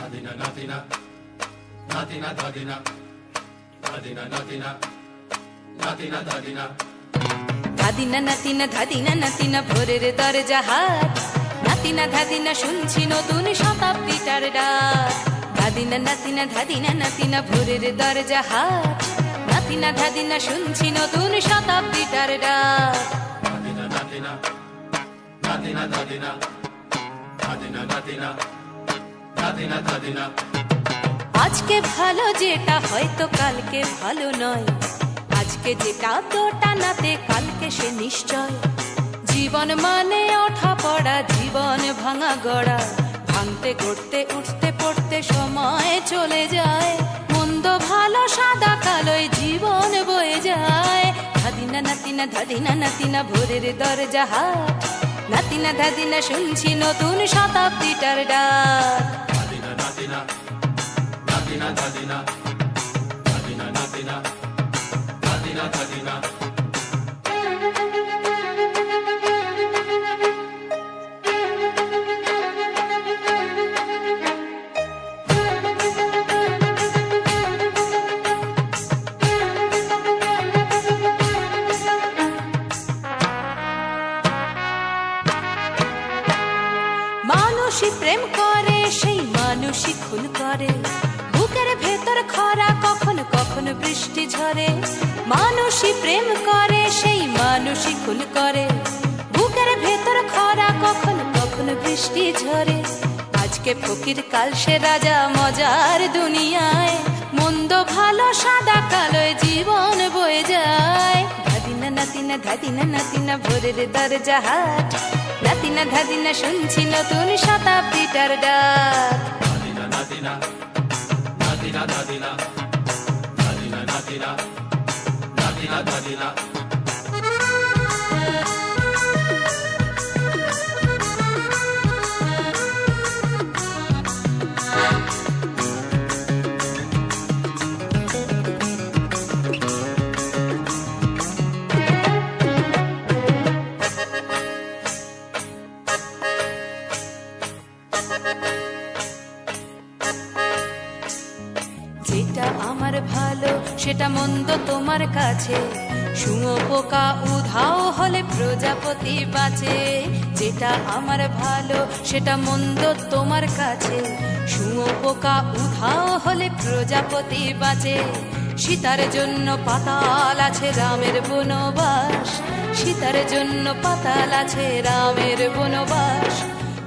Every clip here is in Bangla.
Dadina, Nadina, Nadina, Dadina, Dadina, Nadina, Nadina, Dadina. ধাদিনা নাতিনা ধাদিনা নাতিনা ভোরের দরজা হাট, নাতিনা ধাদিনা শুনছি নতুন শতাব্দীটার ডাক। ধাদিনা নাতিনা ধাদিনা নাতিনা ভোরের দরজা হাট, নাতিনা ধাদিনা শুনছি নতুন শতাব্দীটার ডাক। Nadina, Nadina, Nadina, Dadina, Nadina, Nadina, Nadina, Dadina. আজকে ভালো যেটা হয়তো কালকে ভালো নয়, আজকে যেটা তো টানাতে কালকে সে নিশ্চয়। জীবন মানে ওঠা পড়া, জীবন ভাঙা গড়া, ভাঙতে গড়তে উঠতে পড়তে সময় চলে যায়। মন্দ ভালো সাদা কালোয় জীবন বয়ে যায়। ধাদিনা নাতিনা ধাদিনা নাতিনা ভোরের দরজা হাট, নাতিনা ধাদিনা শুনছি নতুন শতাব্দীটার ডাক। Nadina, Nadina, Nadina, Dadina, Nadina, Nadina, Nadina, Dadina. মানুষই প্রেম করে সেই মানুষই খুন করে, বুকের ভেতর খরা কখন কখন বৃষ্টি ঝরে। মানুষই প্রেম করে সেই মানুষই খুন করে, বুকের ভেতর খরা কখন কখন বৃষ্টি ঝরে। আজকে ফকির কাল সে রাজা মজার দুনিয়ায়, মন্দ ভালো সাদা কালোয় জীবন বয়ে যায়। ধাদিনা নাতিনা ধাদিনা নাতিনা ভোরের দরজা হাট, নাতিনা ধাদিনা শুনছি নতুন শতাব্দীটার ডাক। Nadina, Nadina, Nadina, Dadina, Nadina, Nadina, Nadina, Dadina. যেটা আমার ভালো সেটা মন্দ তোমার কাছে, শুঁয়োপোকা উধাও হলে প্রজাপতি বাঁচে। যেটা আমার ভালো সেটা মন্দ তোমার কাছে, শুঁয়োপোকা উধাও হলে প্রজাপতি বাঁচে। সীতার জন্য পাতাল আছে রামের বনবাস, সীতার জন্য পাতাল আছে রামের বনবাস।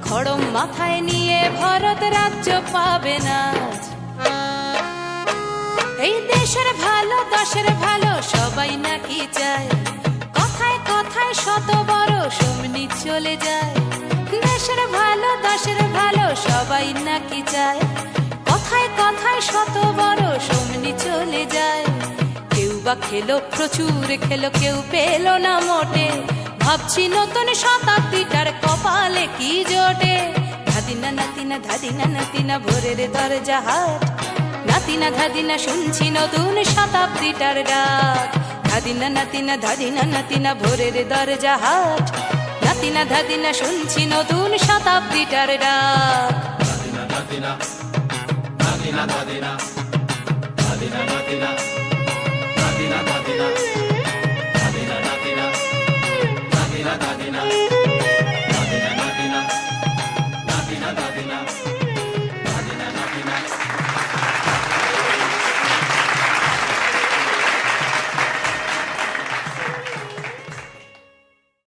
খড়ম মাথায় নিয়ে ভরত রাজ্য পাবে না। এই দেশের ভালো দশের ভালো সবাই নাকি চায়, কথায় কথায় শত বড় সমনি চলে যায়। দেশের ভালো দশের ভালো সবাই নাকি চায়, কথায় কথায় শত বড় সমনি চলে যায়। কেউ বা খেলো প্রচুর খেলো, কেউ পেল না মোটে, ভাবছি নতুন শতাব্দীটার কপালে কি জোটে। ধাদিনা নাতিনা ধাদিনা নাতিনা ভোরের দরজা হাট, নাতিনা ধাদিনা শুনছি নতুন শতাব্দীটার ডাক। ধাদিনা নাতিনা ধাদিনা নাতিনা ভোরের দরজা হাট, নাতিনা ধাদিনা শুনছি নতুন শতাব্দীটার ডাক। Nadina, Nadina, Nadina, Dadina, Nadina, Nadina, Nadina, Dadina.